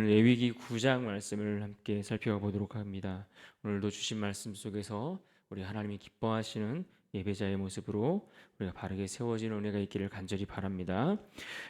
오늘 레위기 9장 말씀을 함께 살펴보도록 합니다. 오늘도 주신 말씀 속에서 우리 하나님이 기뻐하시는 예배자의 모습으로 우리가 바르게 세워지는 은혜가 있기를 간절히 바랍니다.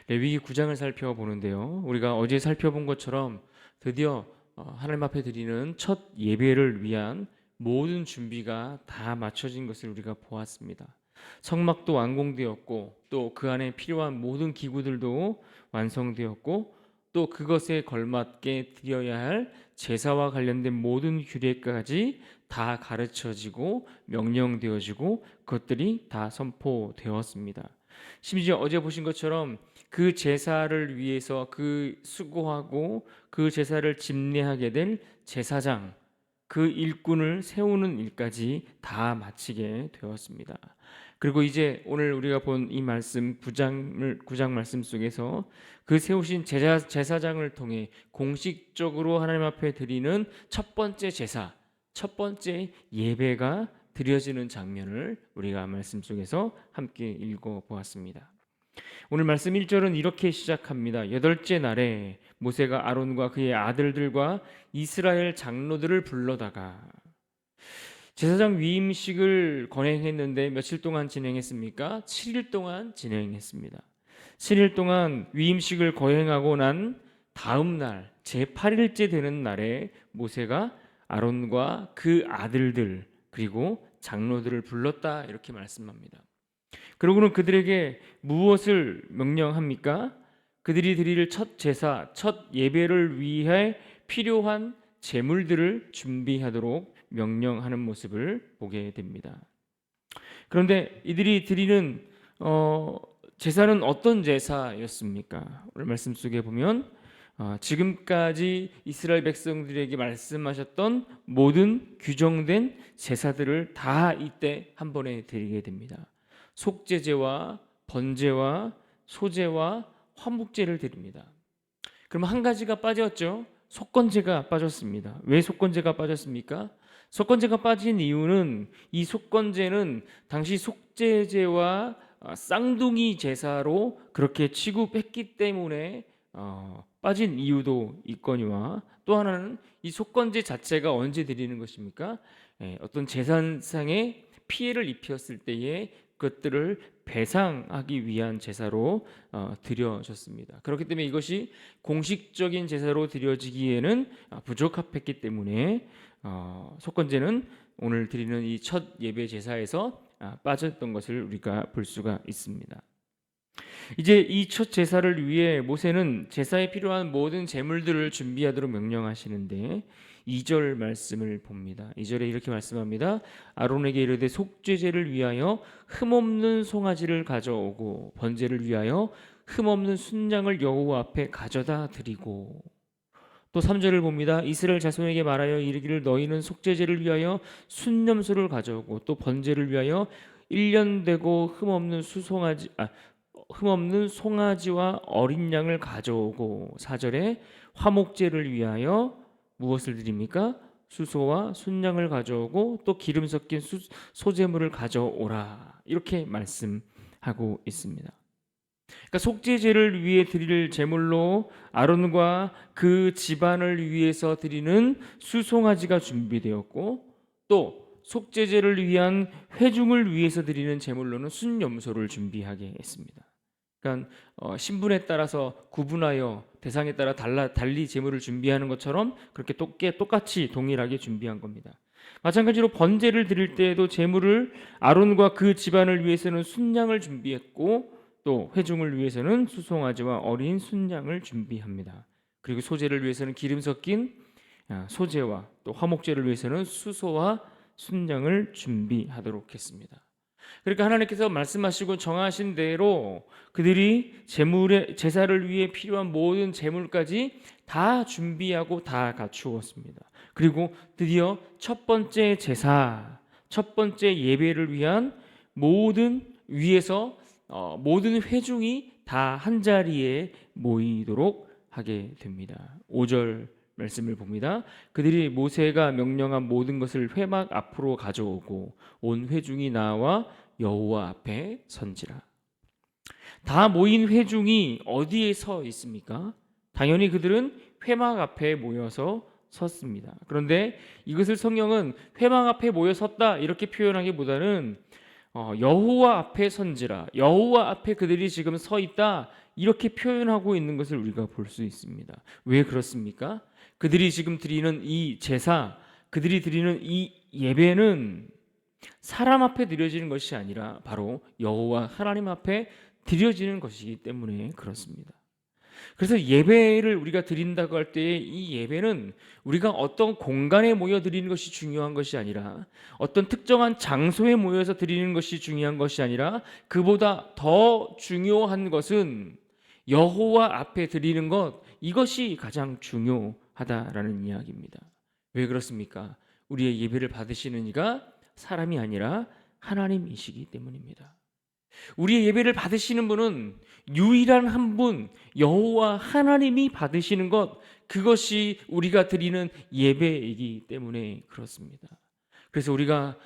레위기 9장을 살펴보는데요. 우리가 어제 살펴본 것처럼 드디어 하나님 앞에 드리는 첫 예배를 위한 모든 준비가 다 마쳐진 것을 우리가 보았습니다. 성막도 완공되었고 또 그 안에 필요한 모든 기구들도 완성되었고 또 그것에 걸맞게 드려야 할 제사와 관련된 모든 규례까지 다 가르쳐지고 명령되어지고 그것들이 다 선포되었습니다. 심지어 어제 보신 것처럼 그 제사를 위해서 그 수고하고 그 제사를 집례하게 될 제사장, 그 일꾼을 세우는 일까지 다 마치게 되었습니다. 그리고 이제 오늘 우리가 본 이 말씀 9장 말씀 속에서 그 세우신 제사장을 통해 공식적으로 하나님 앞에 드리는 첫 번째 제사, 첫 번째 예배가 드려지는 장면을 우리가 말씀 속에서 함께 읽어 보았습니다. 오늘 말씀 1절은 이렇게 시작합니다. 여덟째 날에 모세가 아론과 그의 아들들과 이스라엘 장로들을 불러다가 제사장 위임식을 거행했는데 며칠 동안 진행했습니까? 7일 동안 진행했습니다. 7일 동안 위임식을 거행하고 난 다음 날 제8일째 되는 날에 모세가 아론과 그 아들들 그리고 장로들을 불렀다 이렇게 말씀합니다. 그러고는 그들에게 무엇을 명령합니까? 그들이 드릴 첫 제사, 첫 예배를 위해 필요한 제물들을 준비하도록 명령하는 모습을 보게 됩니다. 그런데 이들이 드리는 제사는 어떤 제사였습니까? 오늘 말씀 속에 보면 지금까지 이스라엘 백성들에게 말씀하셨던 모든 규정된 제사들을 다 이때 한 번에 드리게 됩니다. 속죄제와 번제와 소제와 화목제를 드립니다. 그럼 한 가지가 빠졌죠. 속건제가 빠졌습니다. 왜 속건제가 빠졌습니까? 속건제가 빠진 이유는 이 속건제는 당시 속죄제와 쌍둥이 제사로 그렇게 취급했기 때문에 빠진 이유도 있거니와 또 하나는 이 속건제 자체가 언제 드리는 것입니까? 어떤 재산상의 피해를 입혔을 때에 그것들을 배상하기 위한 제사로 드려졌습니다. 그렇기 때문에 이것이 공식적인 제사로 드려지기에는 부적합했기 때문에 속건제는 오늘 드리는 이 첫 예배 제사에서 빠졌던 것을 우리가 볼 수가 있습니다. 이제 이 첫 제사를 위해 모세는 제사에 필요한 모든 제물들을 준비하도록 명령하시는데 2절 말씀을 봅니다. 2절에 이렇게 말씀합니다. 아론에게 이르되 속죄제를 위하여 흠없는 송아지를 가져오고 번제를 위하여 흠없는 순양을 여호와 앞에 가져다 드리고 또 3절을 봅니다. 이스라엘 자손에게 말하여 이르기를 너희는 속죄제를 위하여 순염소를 가져오고 또 번제를 위하여 1년 되고 흠없는 송아지와 어린 양을 가져오고 4절에 화목제를 위하여 무엇을 드립니까? 수소와 순양을 가져오고 또 기름 섞인 소제물을 가져오라 이렇게 말씀하고 있습니다. 그러니까 속죄제를 위해 드릴 제물로 아론과 그 집안을 위해서 드리는 수송아지가 준비되었고 또 속죄제를 위한 회중을 위해서 드리는 제물로는 순염소를 준비하게 했습니다. 그러니까 신분에 따라서 구분하여 대상에 따라 달리 제물을 준비하는 것처럼 그렇게 똑같이 동일하게 준비한 겁니다. 마찬가지로 번제를 드릴 때에도 제물을 아론과 그 집안을 위해서는 순양을 준비했고 또 회중을 위해서는 수송아지와 어린 순양을 준비합니다. 그리고 소제를 위해서는 기름 섞인 소제와 또 화목제를 위해서는 수소와 순양을 준비하도록 했습니다. 그러니까 하나님께서 말씀하시고 정하신 대로 그들이 제사를 위해 필요한 모든 제물까지 다 준비하고 다 갖추었습니다. 그리고 드디어 첫 번째 제사, 첫 번째 예배를 위한 모든 회중이 다 한 자리에 모이도록 하게 됩니다. 5절 말씀을 봅니다. 그들이 모세가 명령한 모든 것을 회막 앞으로 가져오고 온 회중이 나와 여호와 앞에 선지라. 다 모인 회중이 어디에 서 있습니까? 당연히 그들은 회막 앞에 모여서 섰습니다. 그런데 이것을 성경은 회막 앞에 모여 섰다 이렇게 표현하기보다는 여호와 앞에 선지라, 여호와 앞에 그들이 지금 서 있다 이렇게 표현하고 있는 것을 우리가 볼 수 있습니다. 왜 그렇습니까? 그들이 지금 드리는 이 제사, 그들이 드리는 이 예배는 사람 앞에 드려지는 것이 아니라 바로 여호와 하나님 앞에 드려지는 것이기 때문에 그렇습니다. 그래서 예배를 우리가 드린다고 할 때 이 예배는 우리가 어떤 공간에 모여 드리는 것이 중요한 것이 아니라 어떤 특정한 장소에 모여서 드리는 것이 중요한 것이 아니라 그보다 더 중요한 것은 여호와 앞에 드리는 것, 이것이 가장 중요하다라는 이야기입니다. 왜 그렇습니까? 우리의 예배를 받으시는 이가 사람이 아니라 하나님이시기 때문입니다. 우리의 예배를 받으시는 분은 유일한 한 분, 여호와 하나님이 받으시는 것, 그것이 우리가 드리는 예배이기 때문에 그렇습니다. 그래서 우리가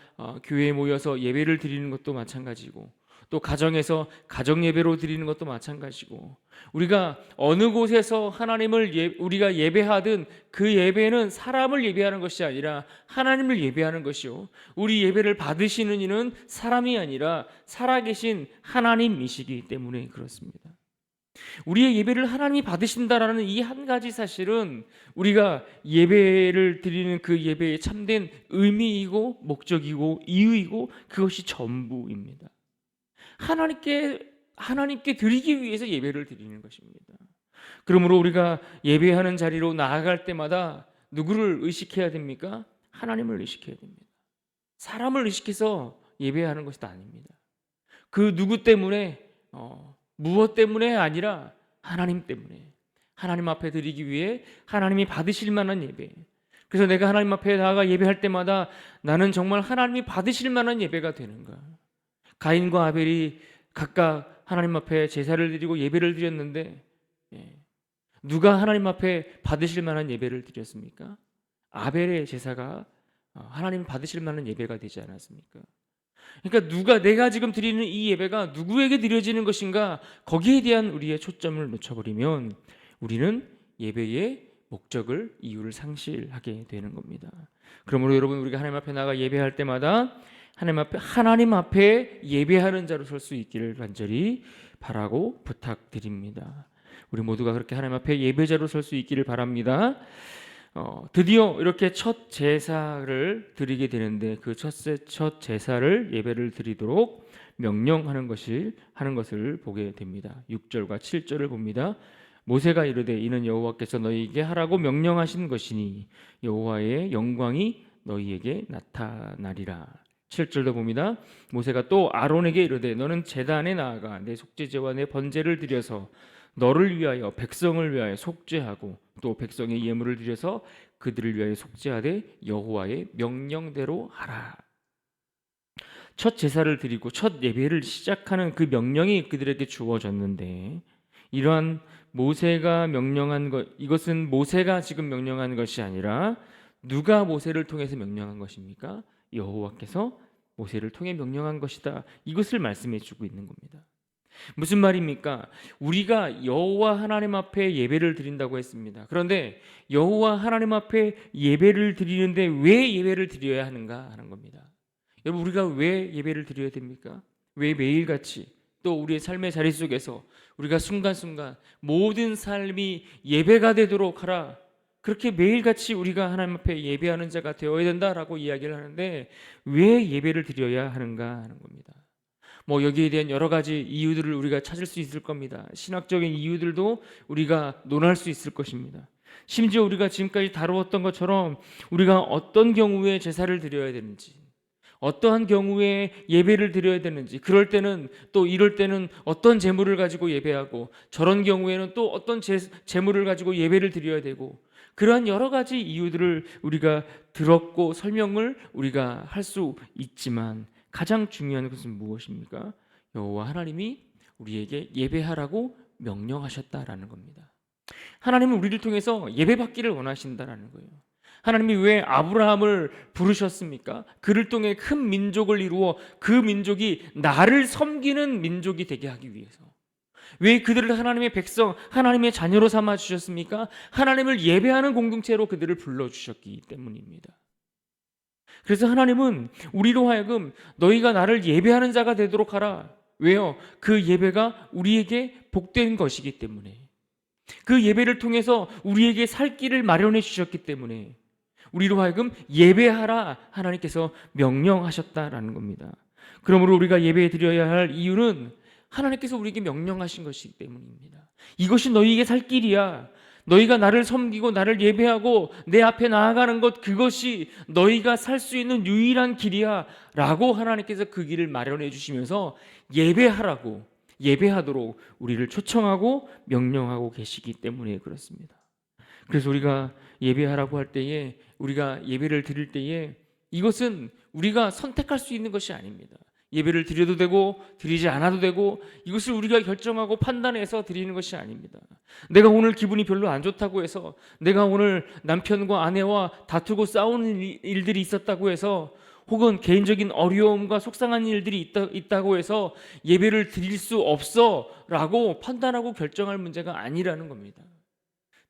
교회에 모여서 예배를 드리는 것도 마찬가지고, 또 가정에서 가정 예배로 드리는 것도 마찬가지고, 우리가 어느 곳에서 하나님을 우리가 예배하든 그 예배는 사람을 예배하는 것이 아니라 하나님을 예배하는 것이요, 우리 예배를 받으시는 이는 사람이 아니라 살아계신 하나님이시기 때문에 그렇습니다. 우리의 예배를 하나님이 받으신다라는 이 한 가지 사실은 우리가 예배를 드리는 그 예배의 참된 의미이고 목적이고 이유이고 그것이 전부입니다. 하나님께 드리기 위해서 예배를 드리는 것입니다. 그러므로 우리가 예배하는 자리로 나아갈 때마다 누구를 의식해야 됩니까? 하나님을 의식해야 됩니다. 사람을 의식해서 예배하는 것이 아닙니다. 그 누구 때문에 무엇 때문에 아니라 하나님 때문에, 하나님 앞에 드리기 위해 하나님이 받으실 만한 예배. 그래서 내가 하나님 앞에 나아가 예배할 때마다 나는 정말 하나님이 받으실 만한 예배가 되는가. 가인과 아벨이 각각 하나님 앞에 제사를 드리고 예배를 드렸는데 누가 하나님 앞에 받으실 만한 예배를 드렸습니까? 아벨의 제사가 하나님 받으실 만한 예배가 되지 않았습니까? 그러니까 내가 지금 드리는 이 예배가 누구에게 드려지는 것인가, 거기에 대한 우리의 초점을 놓쳐버리면 우리는 예배의 목적을, 이유를 상실하게 되는 겁니다. 그러므로 여러분, 우리가 하나님 앞에 나가 예배할 때마다 하나님 앞에 예배하는 자로 설 수 있기를 간절히 바라고 부탁드립니다. 우리 모두가 그렇게 하나님 앞에 예배자로 설 수 있기를 바랍니다. 드디어 이렇게 첫 제사를 드리게 되는데 그 첫 제사를 예배를 드리도록 명령하는 것을 보게 됩니다. 6절과 7절을 봅니다. 모세가 이르되 이는 여호와께서 너희에게 하라고 명령하신 것이니 여호와의 영광이 너희에게 나타나리라. 7절도 봅니다. 모세가 또 아론에게 이르되 너는 제단에 나아가 내 속죄제와 내 번제를 드려서 너를 위하여 백성을 위하여 속죄하고 또 백성의 예물을 드려서 그들을 위하여 속죄하되 여호와의 명령대로 하라. 첫 제사를 드리고 첫 예배를 시작하는 그 명령이 그들에게 주어졌는데, 이러한 모세가 명령한 것, 이것은 모세가 지금 명령한 것이 아니라 누가 모세를 통해서 명령한 것입니까? 여호와께서 모세를 통해 명령한 것이다. 이것을 말씀해 주고 있는 겁니다. 무슨 말입니까? 우리가 여호와 하나님 앞에 예배를 드린다고 했습니다. 그런데 여호와 하나님 앞에 예배를 드리는데 왜 예배를 드려야 하는가 하는 겁니다. 여러분, 우리가 왜 예배를 드려야 됩니까? 왜 매일같이 또 우리의 삶의 자리 속에서 우리가 순간순간 모든 삶이 예배가 되도록 하라, 그렇게 매일같이 우리가 하나님 앞에 예배하는 자가 되어야 된다라고 이야기를 하는데 왜 예배를 드려야 하는가 하는 겁니다. 여기에 대한 여러 가지 이유들을 우리가 찾을 수 있을 겁니다. 신학적인 이유들도 우리가 논할 수 있을 것입니다. 심지어 우리가 지금까지 다루었던 것처럼 우리가 어떤 경우에 제사를 드려야 되는지, 어떠한 경우에 예배를 드려야 되는지, 그럴 때는 또 이럴 때는 어떤 제물을 가지고 예배하고 저런 경우에는 또 어떤 제물을 가지고 예배를 드려야 되고, 그러한 여러 가지 이유들을 우리가 들었고 설명을 우리가 할 수 있지만 가장 중요한 것은 무엇입니까? 여호와 하나님이 우리에게 예배하라고 명령하셨다라는 겁니다. 하나님은 우리를 통해서 예배받기를 원하신다라는 거예요. 하나님이 왜 아브라함을 부르셨습니까? 그를 통해 큰 민족을 이루어 그 민족이 나를 섬기는 민족이 되게 하기 위해서. 왜 그들을 하나님의 백성, 하나님의 자녀로 삼아 주셨습니까? 하나님을 예배하는 공동체로 그들을 불러 주셨기 때문입니다. 그래서 하나님은 우리로 하여금 너희가 나를 예배하는 자가 되도록 하라. 왜요? 그 예배가 우리에게 복된 것이기 때문에, 그 예배를 통해서 우리에게 살 길을 마련해 주셨기 때문에 우리로 하여금 예배하라 하나님께서 명령하셨다라는 겁니다. 그러므로 우리가 예배 드려야 할 이유는 하나님께서 우리에게 명령하신 것이기 때문입니다. 이것이 너희에게 살 길이야. 너희가 나를 섬기고 나를 예배하고 내 앞에 나아가는 것, 그것이 너희가 살 수 있는 유일한 길이야 라고 하나님께서 그 길을 마련해 주시면서 예배하라고, 예배하도록 우리를 초청하고 명령하고 계시기 때문에 그렇습니다. 그래서 우리가 예배하라고 할 때에, 우리가 예배를 드릴 때에 이것은 우리가 선택할 수 있는 것이 아닙니다. 예배를 드려도 되고 드리지 않아도 되고, 이것을 우리가 결정하고 판단해서 드리는 것이 아닙니다. 내가 오늘 기분이 별로 안 좋다고 해서, 내가 오늘 남편과 아내와 다투고 싸우는 일들이 있었다고 해서, 혹은 개인적인 어려움과 속상한 일들이 있다고 해서 예배를 드릴 수 없어 라고 판단하고 결정할 문제가 아니라는 겁니다.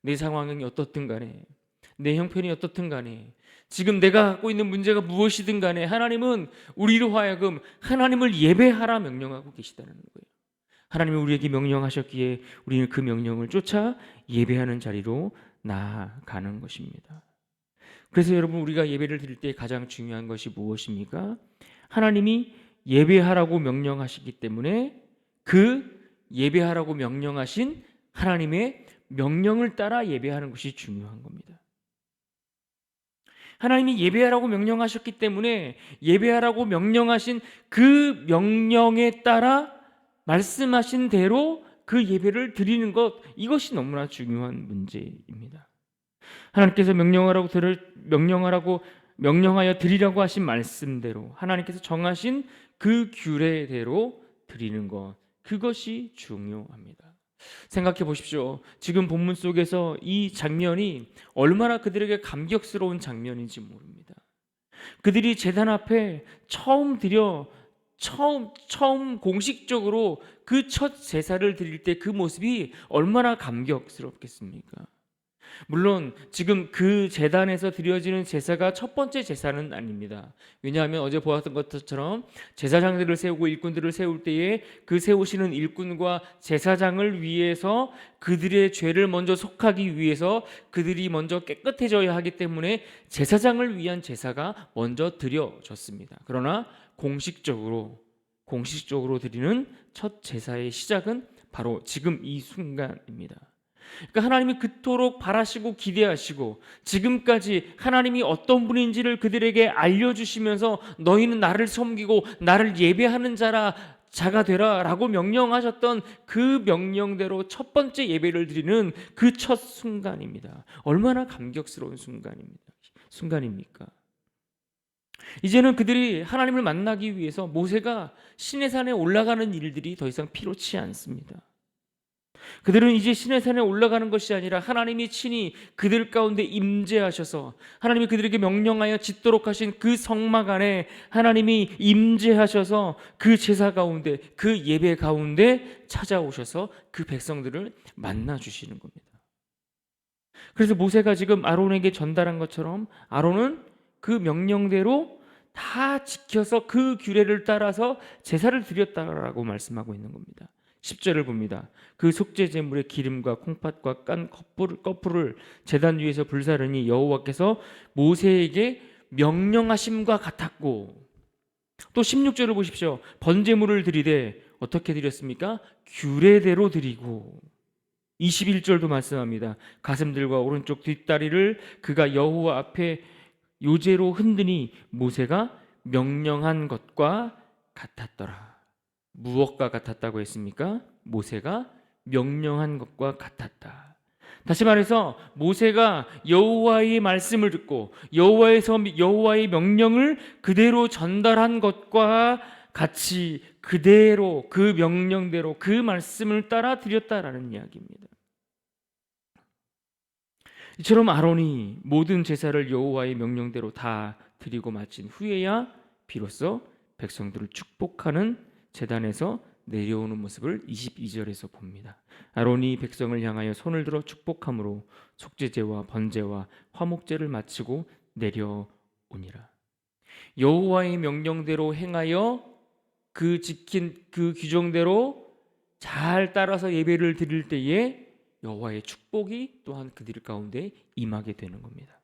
내 상황이 어떻든 간에, 내 형편이 어떻든 간에, 지금 내가 갖고 있는 문제가 무엇이든 간에 하나님은 우리로 하여금 하나님을 예배하라 명령하고 계시다는 거예요. 하나님이 우리에게 명령하셨기에 우리는 그 명령을 쫓아 예배하는 자리로 나아가는 것입니다. 그래서 여러분, 우리가 예배를 드릴 때 가장 중요한 것이 무엇입니까? 하나님이 예배하라고 명령하시기 때문에 그 예배하라고 명령하신 하나님의 명령을 따라 예배하는 것이 중요한 겁니다. 하나님이 예배하라고 명령하셨기 때문에 예배하라고 명령하신 그 명령에 따라 말씀하신 대로 그 예배를 드리는 것, 이것이 너무나 중요한 문제입니다. 하나님께서 명령하여 드리라고 하신 말씀대로, 하나님께서 정하신 그 규례대로 드리는 것, 그것이 중요합니다. 생각해 보십시오. 지금 본문 속에서 이 장면이 얼마나 그들에게 감격스러운 장면인지 모릅니다. 그들이 제단 앞에 처음 공식적으로 그 첫 제사를 드릴 때 그 모습이 얼마나 감격스럽겠습니까? 물론 지금 그 제단에서 드려지는 제사가 첫 번째 제사는 아닙니다. 왜냐하면 어제 보았던 것처럼 제사장들을 세우고 일꾼들을 세울 때에 그 세우시는 일꾼과 제사장을 위해서 그들의 죄를 먼저 속하기 위해서 그들이 먼저 깨끗해져야 하기 때문에 제사장을 위한 제사가 먼저 드려졌습니다. 그러나 공식적으로 드리는 첫 제사의 시작은 바로 지금 이 순간입니다. 그러니까 하나님이 그토록 바라시고 기대하시고 지금까지 하나님이 어떤 분인지를 그들에게 알려주시면서 너희는 나를 섬기고 나를 예배하는 자가 되라 라고 명령하셨던 그 명령대로 첫 번째 예배를 드리는 그 첫 순간입니다. 얼마나 감격스러운 순간입니까? 이제는 그들이 하나님을 만나기 위해서 모세가 시내산에 올라가는 일들이 더 이상 필요치 않습니다. 그들은 이제 시내산에 올라가는 것이 아니라 하나님이 친히 그들 가운데 임재하셔서, 하나님이 그들에게 명령하여 짓도록 하신 그 성막 안에 하나님이 임재하셔서 그 제사 가운데, 그 예배 가운데 찾아오셔서 그 백성들을 만나 주시는 겁니다. 그래서 모세가 지금 아론에게 전달한 것처럼 아론은 그 명령대로 다 지켜서 그 규례를 따라서 제사를 드렸다라고 말씀하고 있는 겁니다. 10절을 봅니다. 그 속죄 제물의 기름과 콩팥과 깐 거풀을 제단 위에서 불사르니 여호와께서 모세에게 명령하심과 같았고, 또 16절을 보십시오. 번제물을 드리되 어떻게 드렸습니까? 규례대로 드리고, 21절도 말씀합니다. 가슴들과 오른쪽 뒷다리를 그가 여호와 앞에 요제로 흔드니 모세가 명령한 것과 같았더라. 무엇과 같았다고 했습니까? 모세가 명령한 것과 같았다. 다시 말해서 모세가 여호와의 말씀을 듣고 여호와의 명령을 그대로 전달한 것과 같이 그대로 그 명령대로 그 말씀을 따라 드렸다라는 이야기입니다. 이처럼 아론이 모든 제사를 여호와의 명령대로 다 드리고 마친 후에야 비로소 백성들을 축복하는 제단에서 내려오는 모습을 22절에서 봅니다. 아론이 백성을 향하여 손을 들어 축복함으로 속죄제와 번제와 화목제를 마치고 내려오니라. 여호와의 명령대로 행하여 그 지킨 그 규정대로 잘 따라서 예배를 드릴 때에 여호와의 축복이 또한 그들 가운데 임하게 되는 겁니다.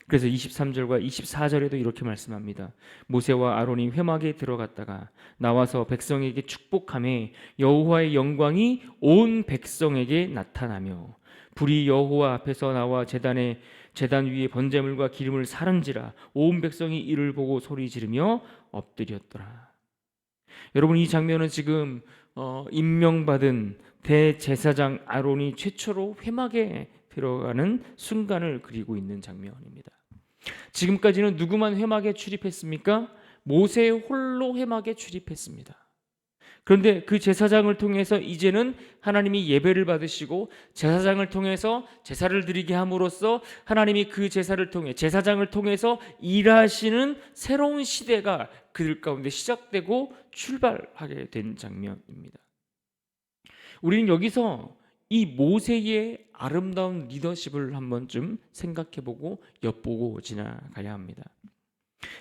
그래서 23절과 24절에도 이렇게 말씀합니다. 모세와 아론이 회막에 들어갔다가 나와서 백성에게 축복하며 여호와의 영광이 온 백성에게 나타나며 불이 여호와 앞에서 나와 재단 위에 번제물과 기름을 사른지라 온 백성이 이를 보고 소리 지르며 엎드렸더라. 여러분, 이 장면은 지금 임명받은 대제사장 아론이 최초로 회막에 들어가는 순간을 그리고 있는 장면입니다. 지금까지는 누구만 회막에 출입했습니까? 모세 홀로 회막에 출입했습니다. 그런데 그 제사장을 통해서 이제는 하나님이 예배를 받으시고 제사장을 통해서 제사를 드리게 함으로써 하나님이 그 제사를 통해 제사장을 통해서 일하시는 새로운 시대가 그들 가운데 시작되고 출발하게 된 장면입니다. 우리는 여기서 이 모세의 아름다운 리더십을 한 번쯤 생각해보고 엿보고 지나가야 합니다.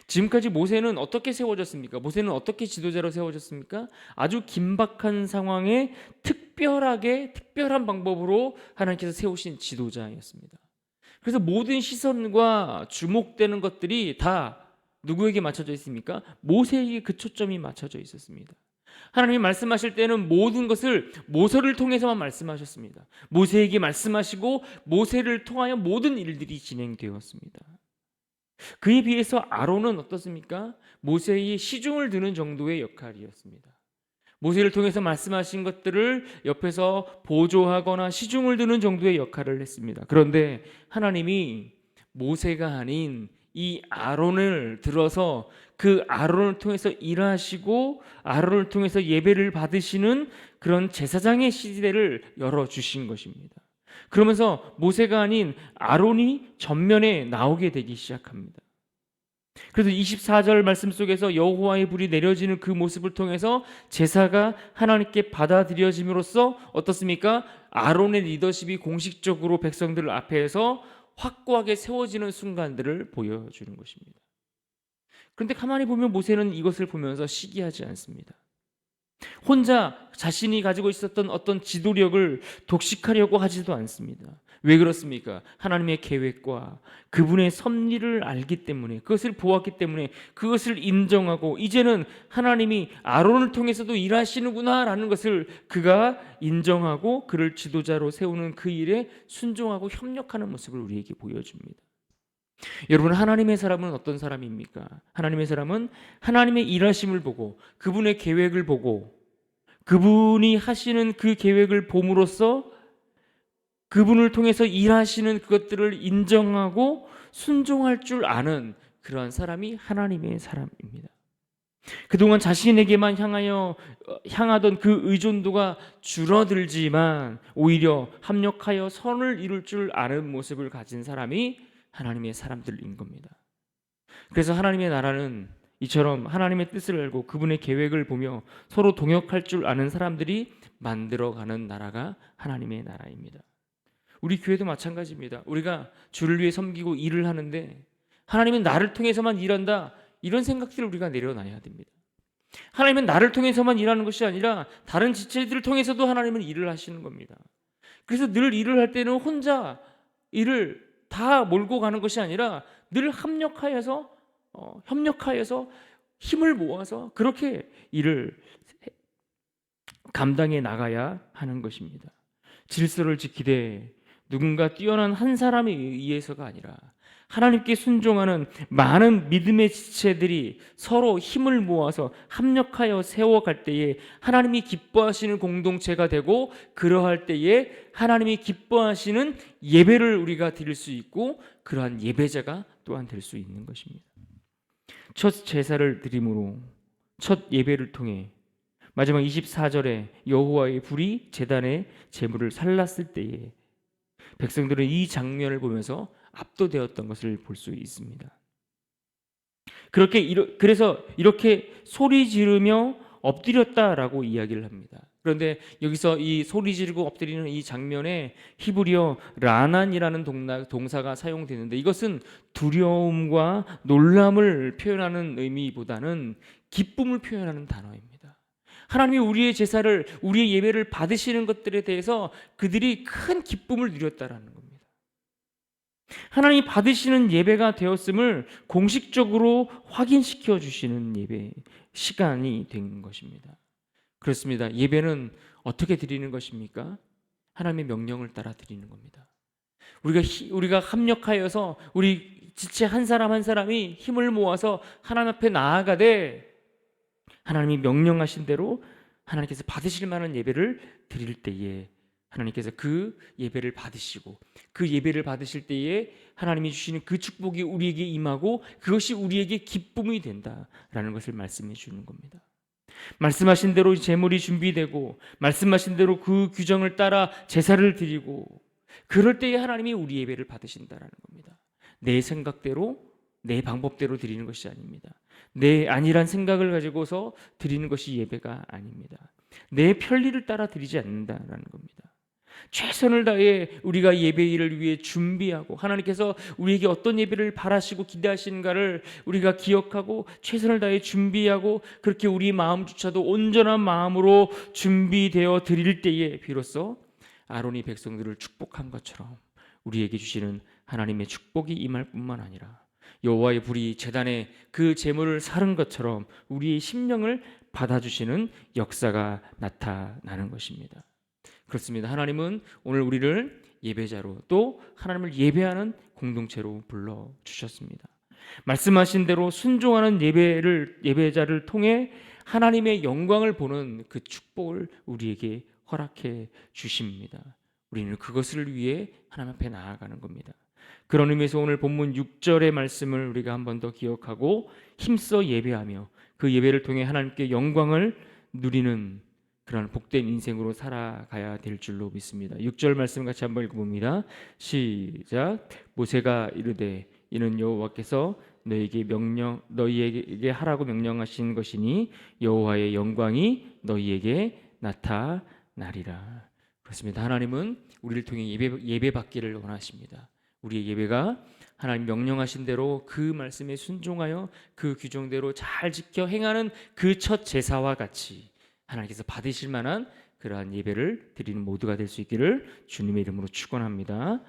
지금까지 모세는 어떻게 세워졌습니까? 모세는 어떻게 지도자로 세워졌습니까? 아주 긴박한 상황에 특별한 방법으로 하나님께서 세우신 지도자였습니다. 그래서 모든 시선과 주목되는 것들이 다 누구에게 맞춰져 있습니까? 모세에게 그 초점이 맞춰져 있었습니다. 하나님이 말씀하실 때는 모든 것을 모세를 통해서만 말씀하셨습니다. 모세에게 말씀하시고 모세를 통하여 모든 일들이 진행되었습니다. 그에 비해서 아론은 어떻습니까? 모세의 시중을 드는 정도의 역할이었습니다. 모세를 통해서 말씀하신 것들을 옆에서 보조하거나 시중을 드는 정도의 역할을 했습니다. 그런데 하나님이 모세가 아닌 이 아론을 들어서 그 아론을 통해서 일하시고 아론을 통해서 예배를 받으시는 그런 제사장의 시대를 열어주신 것입니다. 그러면서 모세가 아닌 아론이 전면에 나오게 되기 시작합니다. 그래서 24절 말씀 속에서 여호와의 불이 내려지는 그 모습을 통해서 제사가 하나님께 받아들여짐으로써 어떻습니까? 아론의 리더십이 공식적으로 백성들 앞에서 확고하게 세워지는 순간들을 보여주는 것입니다. 그런데 가만히 보면 모세는 이것을 보면서 시기하지 않습니다. 혼자 자신이 가지고 있었던 어떤 지도력을 독식하려고 하지도 않습니다. 왜 그렇습니까? 하나님의 계획과 그분의 섭리를 알기 때문에, 그것을 보았기 때문에 그것을 인정하고 이제는 하나님이 아론을 통해서도 일하시는구나 라는 것을 그가 인정하고 그를 지도자로 세우는 그 일에 순종하고 협력하는 모습을 우리에게 보여줍니다. 여러분, 하나님의 사람은 어떤 사람입니까? 하나님의 사람은 하나님의 일하심을 보고 그분의 계획을 보고 그분이 하시는 그 계획을 봄으로써 그분을 통해서 일하시는 그것들을 인정하고 순종할 줄 아는 그러한 사람이 하나님의 사람입니다. 그동안 자신에게만 향하던 그 의존도가 줄어들지만 오히려 합력하여 선을 이룰 줄 아는 모습을 가진 사람이 하나님의 사람들인 겁니다. 그래서 하나님의 나라는 이처럼 하나님의 뜻을 알고 그분의 계획을 보며 서로 동역할 줄 아는 사람들이 만들어가는 나라가 하나님의 나라입니다. 우리 교회도 마찬가지입니다. 우리가 주를 위해 섬기고 일을 하는데 하나님은 나를 통해서만 일한다, 이런 생각들을 우리가 내려놔야 됩니다. 하나님은 나를 통해서만 일하는 것이 아니라 다른 지체들을 통해서도 하나님은 일을 하시는 겁니다. 그래서 늘 일을 할 때는 혼자 일을 다 몰고 가는 것이 아니라 늘 협력하여서 힘을 모아서 그렇게 일을 감당해 나가야 하는 것입니다. 질서를 지키되 누군가 뛰어난 한 사람에 의해서가 아니라 하나님께 순종하는 많은 믿음의 지체들이 서로 힘을 모아서 합력하여 세워갈 때에 하나님이 기뻐하시는 공동체가 되고, 그러할 때에 하나님이 기뻐하시는 예배를 우리가 드릴 수 있고 그러한 예배자가 또한 될 수 있는 것입니다. 첫 제사를 드림으로, 첫 예배를 통해 마지막 24절에 여호와의 불이 제단의 제물을 살랐을 때에 백성들은 이 장면을 보면서 압도되었던 것을 볼 수 있습니다. 그래서 이렇게 소리 지르며 엎드렸다라고 이야기를 합니다. 그런데 여기서 이 소리 지르고 엎드리는 이 장면에 히브리어 라난이라는 동사가 사용되는데 이것은 두려움과 놀람을 표현하는 의미보다는 기쁨을 표현하는 단어입니다. 하나님이 우리의 제사를, 우리의 예배를 받으시는 것들에 대해서 그들이 큰 기쁨을 누렸다라는 겁니다. 하나님이 받으시는 예배가 되었음을 공식적으로 확인시켜 주시는 예배 시간이 된 것입니다. 그렇습니다. 예배는 어떻게 드리는 것입니까? 하나님의 명령을 따라 드리는 겁니다. 우리가 합력하여서 우리 지체 한 사람 한 사람이 힘을 모아서 하나님 앞에 나아가되 하나님이 명령하신 대로 하나님께서 받으실 만한 예배를 드릴 때에 하나님께서 그 예배를 받으시고 그 예배를 받으실 때에 하나님이 주시는 그 축복이 우리에게 임하고 그것이 우리에게 기쁨이 된다라는 것을 말씀해 주는 겁니다. 말씀하신 대로 제물이 준비되고 말씀하신 대로 그 규정을 따라 제사를 드리고 그럴 때에 하나님이 우리 예배를 받으신다라는 겁니다. 내 생각대로 내 방법대로 드리는 것이 아닙니다. 내 아니란 생각을 가지고서 드리는 것이 예배가 아닙니다. 내 편리를 따라 드리지 않는다라는 겁니다. 최선을 다해 우리가 예배일을 위해 준비하고 하나님께서 우리에게 어떤 예배를 바라시고 기대하시는가를 우리가 기억하고 최선을 다해 준비하고 그렇게 우리 마음조차도 온전한 마음으로 준비되어 드릴 때에 비로소 아론이 백성들을 축복한 것처럼 우리에게 주시는 하나님의 축복이 임할 뿐만 아니라 여호와의 불이 제단에 그 제물을 사른 것처럼 우리의 심령을 받아주시는 역사가 나타나는 것입니다. 그렇습니다. 하나님은 오늘 우리를 예배자로 또 하나님을 예배하는 공동체로 불러주셨습니다. 말씀하신 대로 순종하는 예배자를 통해 하나님의 영광을 보는 그 축복을 우리에게 허락해 주십니다. 우리는 그것을 위해 하나님 앞에 나아가는 겁니다. 그런 의미에서 오늘 본문 6절의 말씀을 우리가 한 번 더 기억하고 힘써 예배하며 그 예배를 통해 하나님께 영광을 누리는 그런 복된 인생으로 살아가야 될 줄로 믿습니다. 6절 말씀 같이 한번 읽어봅니다. 시작. 모세가 이르되 이는 여호와께서 너희에게 하라고 명령하신 것이니 여호와의 영광이 너희에게 나타나리라. 그렇습니다. 하나님은 우리를 통해 예배 받기를 원하십니다. 우리의 예배가 하나님 명령하신 대로 그 말씀에 순종하여 그 규정대로 잘 지켜 행하는 그 첫 제사와 같이 하나님께서 받으실 만한 그러한 예배를 드리는 모두가 될 수 있기를 주님의 이름으로 축원합니다.